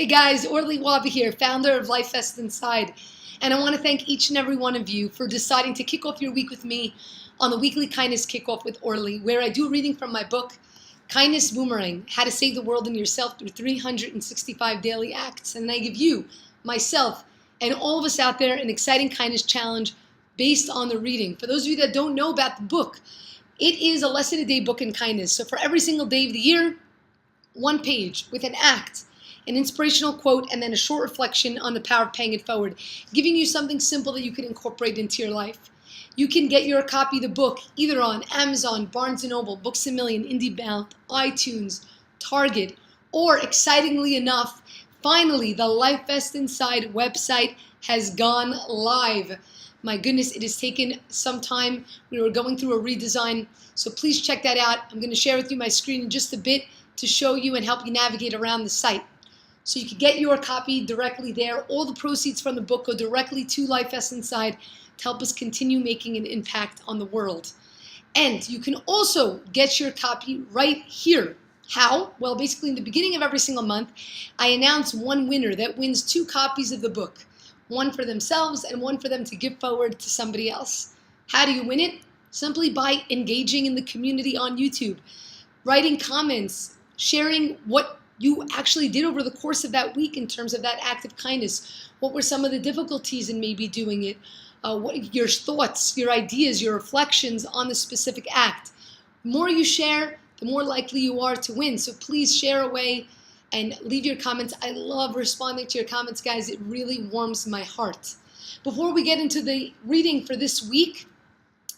Hey guys, Orly here, founder of LifeVestInside, and I want to thank each and every one of you for deciding to kick off your week with me on the weekly Kindness Kickoff with Orly, where I do reading from my book, Kindness Boomerang, How to Save the World and Yourself Through 365 Daily Acts, and I give you, myself, and all of us out there an exciting kindness challenge based on the reading. For those of you that don't know about the book, it is a lesson a day book in kindness. So for every single day of the year, one page with an act, an inspirational quote, and then a short reflection on the power of paying it forward, giving you something simple that you can incorporate into your life. You can get your copy of the book either on Amazon, Barnes & Noble, Books A Million, IndieBound, iTunes, Target, or excitingly enough, finally, the LifeVestInside website has gone live. My goodness, it has taken some time. We were going through a redesign, so please check that out. I'm going to share with you my screen in just a bit to show you and help you navigate around the site. So you can get your copy directly there. All the proceeds from the book go directly to LifeVestInside to help us continue making an impact on the world. And you can also get your copy right here. How? Well, basically in the beginning of every single month, I announce one winner that wins 2 copies of the book. One for themselves and one for them to give forward to somebody else. How do you win it? Simply by engaging in the community on YouTube, writing comments, sharing what you actually did over the course of that week in terms of that act of kindness. What were some of the difficulties in maybe doing it? What your thoughts, your ideas, your reflections on the specific act. The more you share, the more likely you are to win. So please share away and leave your comments. I love responding to your comments, guys. It really warms my heart. Before we get into the reading for this week,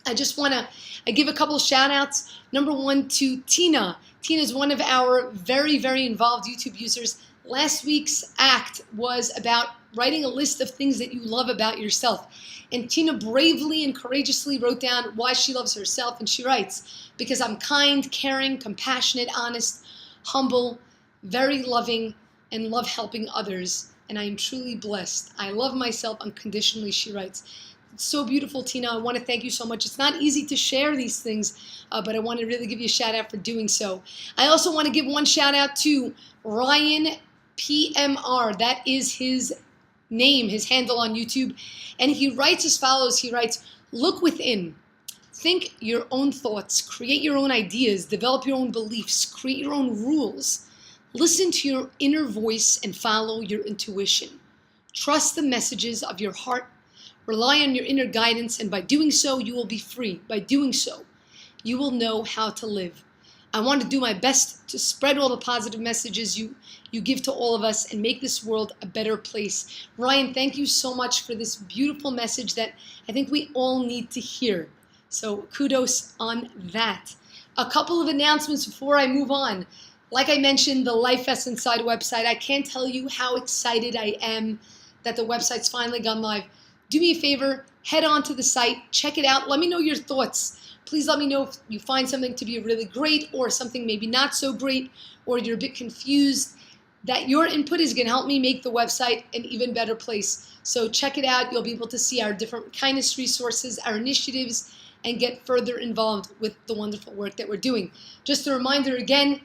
I just want to give a couple of shout outs. Number one to Tina. Tina is one of our very, very involved YouTube users. Last week's act was about writing a list of things that you love about yourself. And Tina bravely and courageously wrote down why she loves herself. And she writes, because I'm kind, caring, compassionate, honest, humble, very loving, and love helping others. And I am truly blessed. I love myself unconditionally, she writes. It's so beautiful, Tina. I want to thank you so much. It's not easy to share these things, but I want to really give you a shout out for doing so. I also want to give one shout out to Ryan PMR. That is his name, his handle on YouTube. And he writes as follows. He writes, look within. Think your own thoughts. Create your own ideas. Develop your own beliefs. Create your own rules. Listen to your inner voice and follow your intuition. Trust the messages of your heart. Rely on your inner guidance, and by doing so, you will be free. By doing so, you will know how to live. I want to do my best to spread all the positive messages you give to all of us and make this world a better place. Ryan, thank you so much for this beautiful message that I think we all need to hear. So kudos on that. A couple of announcements before I move on. Like I mentioned, the LifeVestInside website, I can't tell you how excited I am that the website's finally gone live. Do me a favor, head on to the site, check it out, let me know your thoughts. Please let me know if you find something to be really great or something maybe not so great, or you're a bit confused. That your input is going to help me make the website an even better place. So check it out. You'll be able to see our different kindness resources, our initiatives, and get further involved with the wonderful work that we're doing. Just a reminder again,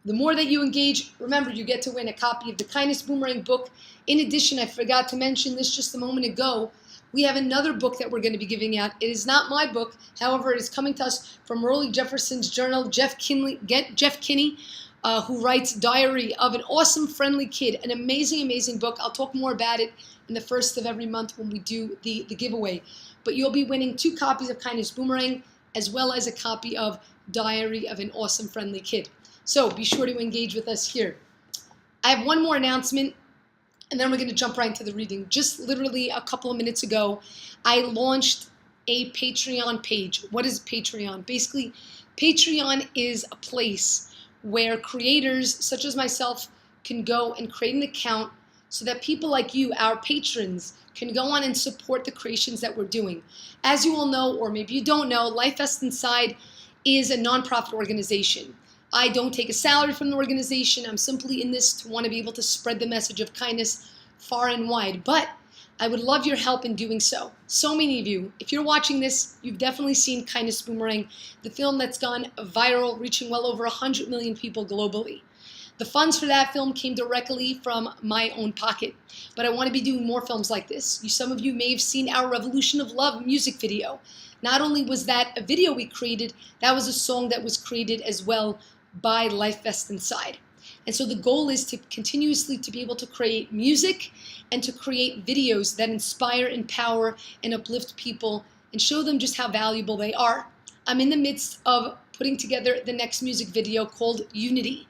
the more that you engage, remember you get to win a copy of the Kindness Boomerang book. In addition, I forgot to mention this just a moment ago, we have another book that we're going to be giving out. It is not my book. However, it is coming to us from Orly Jefferson's journal, Jeff Kinney, who writes Diary of an Awesome Friendly Kid. An amazing, amazing book. I'll talk more about it in the first of every month when we do the giveaway. But you'll be winning 2 copies of Kindness Boomerang as well as a copy of Diary of an Awesome Friendly Kid. So be sure to engage with us here. I have one more announcement, and then we're going to jump right into the reading. Just literally a couple of minutes ago, I launched a Patreon page. What is Patreon? Basically, Patreon is a place where creators such as myself can go and create an account so that people like you, our patrons, can go on and support the creations that we're doing. As you all know, or maybe you don't know, LifeVestInside is a nonprofit organization. I don't take a salary from the organization. I'm simply in this to want to be able to spread the message of kindness far and wide. But I would love your help in doing so. So many of you, if you're watching this, you've definitely seen Kindness Boomerang, the film that's gone viral, reaching well over 100 million people globally. The funds for that film came directly from my own pocket, but I want to be doing more films like this. Some of you may have seen our Revolution of Love music video. Not only was that a video we created, that was a song that was created as well by LifeVestInside. And so the goal is to continuously to be able to create music and to create videos that inspire, empower, and uplift people and show them just how valuable they are. I'm in the midst of putting together the next music video called Unity.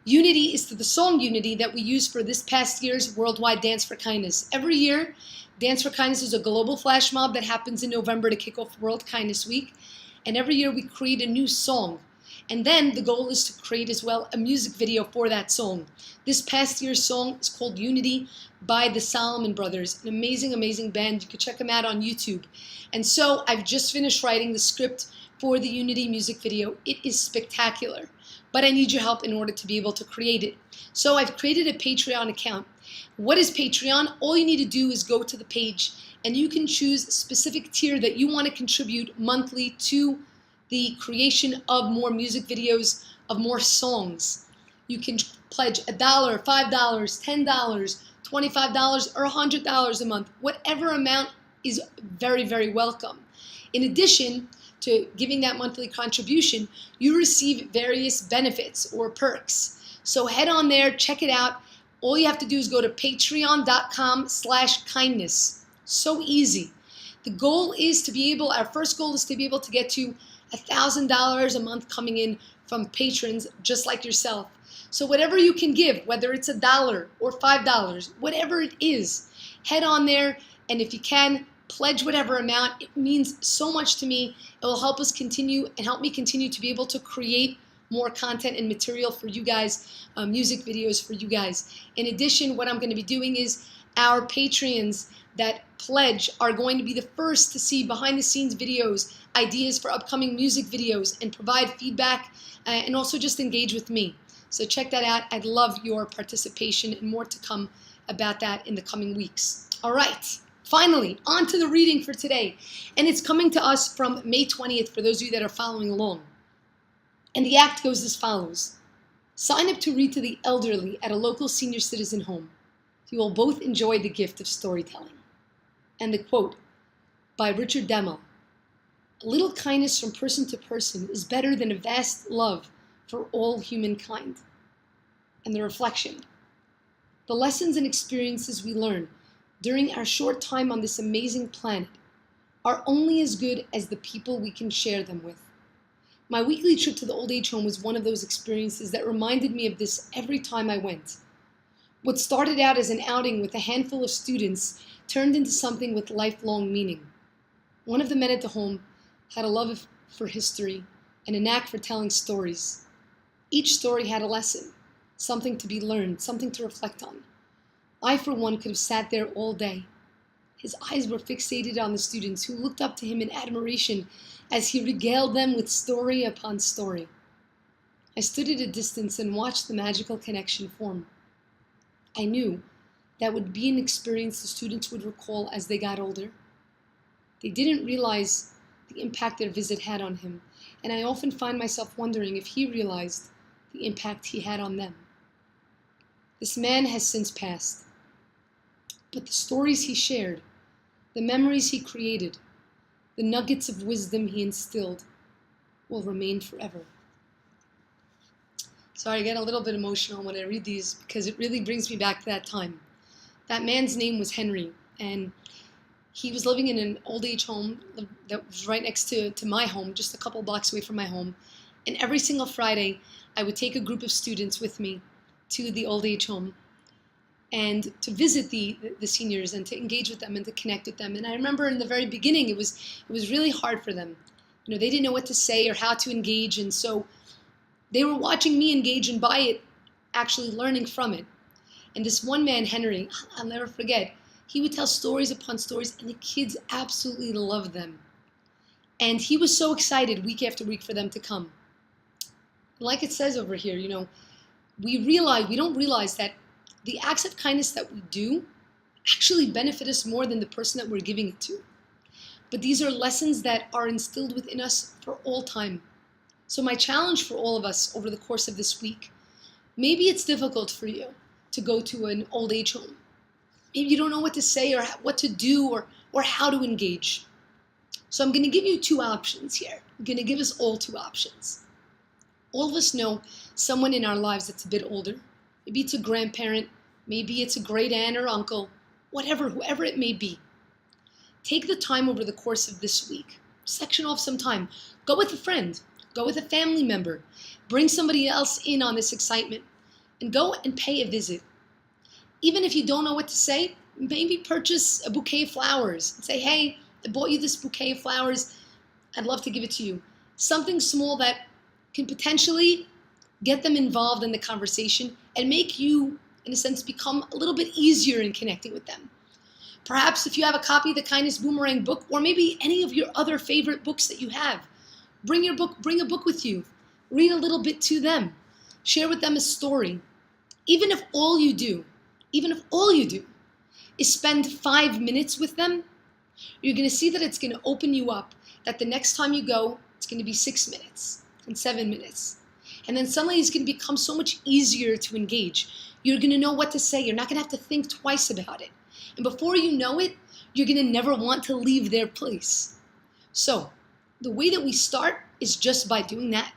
Unity is to the song Unity that we use for this past year's Worldwide Dance for Kindness. Every year, Dance for Kindness is a global flash mob that happens in November to kick off World Kindness Week. And every year we create a new song. And then the goal is to create as well a music video for that song. This past year's song is called Unity by the Solomon Brothers, an amazing, amazing band. You can check them out on YouTube. And so I've just finished writing the script for the Unity music video. It is spectacular, but I need your help in order to be able to create it. So I've created a Patreon account. What is Patreon? All you need to do is go to the page and you can choose a specific tier that you want to contribute monthly to the creation of more music videos, of more songs. You can pledge $1, $5, $10, $25, or $100 a month. Whatever amount is very, very welcome. In addition to giving that monthly contribution, you receive various benefits or perks. So head on there, check it out. All you have to do is go to patreon.com/kindness. So easy. The goal is to be able, our first goal is to be able to get to $1,000 a month coming in from patrons just like yourself. So whatever you can give, whether it's $1 or $5, whatever it is, head on there, and if you can, pledge whatever amount. It means so much to me. It will help us continue and help me continue to be able to create more content and material for you guys, music videos for you guys. In addition, what I'm going to be doing is our Patreons that pledge are going to be the first to see behind the scenes videos, ideas for upcoming music videos, and provide feedback and also just engage with me. So check that out. I'd love your participation and more to come about that in the coming weeks. All right, finally, on to the reading for today. And it's coming to us from May 20th for those of you that are following along. And the act goes as follows. Sign up to read to the elderly at a local senior citizen home. You will both enjoy the gift of storytelling. And the quote by Richard Demel. A little kindness from person to person is better than a vast love for all humankind. And the reflection. The lessons and experiences we learn during our short time on this amazing planet are only as good as the people we can share them with. My weekly trip to the old age home was one of those experiences that reminded me of this every time I went. What started out as an outing with a handful of students turned into something with lifelong meaning. One of the men at the home had a love for history and a knack for telling stories. Each story had a lesson, something to be learned, something to reflect on. I, for one, could have sat there all day. His eyes were fixated on the students who looked up to him in admiration as he regaled them with story upon story. I stood at a distance and watched the magical connection form. I knew that would be an experience the students would recall as they got older. They didn't realize the impact their visit had on him, and I often find myself wondering if he realized the impact he had on them. This man has since passed, but the stories he shared, the memories he created, the nuggets of wisdom he instilled will remain forever. Sorry, I get a little bit emotional when I read these because it really brings me back to that time. That man's name was Henry, and he was living in an old age home that was right next to my home, just a couple blocks away from my home. And every single Friday, I would take a group of students with me to the old age home and to visit the seniors and to engage with them and to connect with them. And I remember in the very beginning, it was really hard for them. You know, they didn't know what to say or how to engage, and so they were watching me engage and by it, actually learning from it. And this one man, Henry, I'll never forget, he would tell stories upon stories, and the kids absolutely loved them. And he was so excited week after week for them to come. Like it says over here, you know, we don't realize that the acts of kindness that we do actually benefit us more than the person that we're giving it to. But these are lessons that are instilled within us for all time. So my challenge for all of us over the course of this week, Maybe it's difficult for you to go to an old age home. Maybe you don't know what to say or what to do or how to engage. So I'm going to give you two options here. I'm going to give us all two options. All of us know someone in our lives that's a bit older. Maybe it's a grandparent. Maybe it's a great aunt or uncle. Whoever it may be. Take the time over the course of this week. Section off some time. Go with a friend. Go with a family member. Bring somebody else in on this excitement. And go and pay a visit. Even if you don't know what to say, maybe purchase a bouquet of flowers and say, hey, I bought you this bouquet of flowers. I'd love to give it to you. Something small that can potentially get them involved in the conversation and make you, in a sense, become a little bit easier in connecting with them. Perhaps if you have a copy of the Kindness Boomerang book, or maybe any of your other favorite books that you have, bring a book with you. Read a little bit to them. Share with them a story. Even if all you do is spend 5 minutes with them, you're going to see that it's going to open you up, that the next time you go, it's going to be 6 minutes and 7 minutes. And then suddenly it's going to become so much easier to engage. You're going to know what to say. You're not going to have to think twice about it. And before you know it, you're going to never want to leave their place. So the way that we start is just by doing that.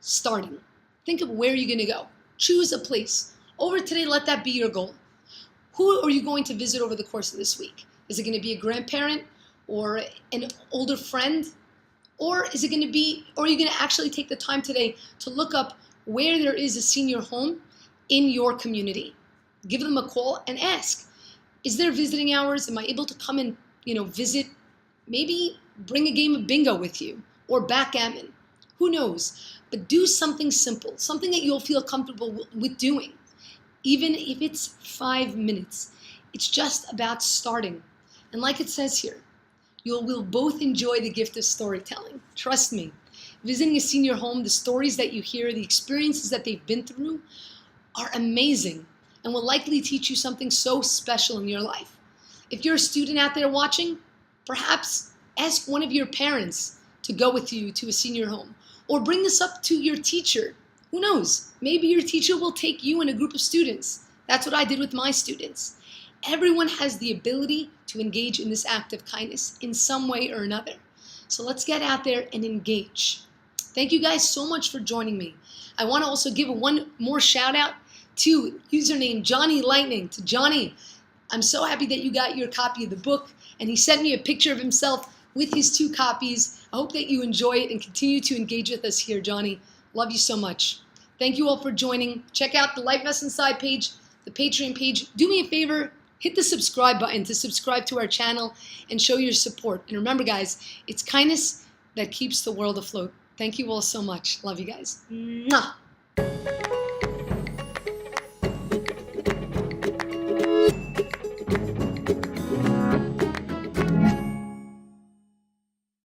Starting. Think of where you're going to go. Choose a place. Over today, let that be your goal. Who are you going to visit over the course of this week? Is it going to be a grandparent or an older friend? Or is it going to be, or are you going to actually take the time today to look up where there is a senior home in your community? Give them a call and ask, is there visiting hours? Am I able to come and, visit? Maybe bring a game of bingo with you or backgammon. Who knows? But do something simple, something that you'll feel comfortable with doing. Even if it's 5 minutes, it's just about starting. And like it says here, you will both enjoy the gift of storytelling. Trust me, visiting a senior home, the stories that you hear, the experiences that they've been through are amazing and will likely teach you something so special in your life. If you're a student out there watching, perhaps ask one of your parents to go with you to a senior home, or bring this up to your teacher. Who knows? Maybe your teacher will take you and a group of students. That's what I did with my students. Everyone has the ability to engage in this act of kindness in some way or another. So let's get out there and engage. Thank you guys so much for joining me. I want to also give one more shout out to username Johnny Lightning. To Johnny, I'm so happy that you got your copy of the book, and he sent me a picture of himself with his 2 copies. I hope that you enjoy it and continue to engage with us here, Johnny. Love you so much. Thank you all for joining. Check out the LifeVestInside page, the Patreon page. Do me a favor, hit the subscribe button to subscribe to our channel and show your support. And remember, guys, it's kindness that keeps the world afloat. Thank you all so much. Love you guys. Mwah.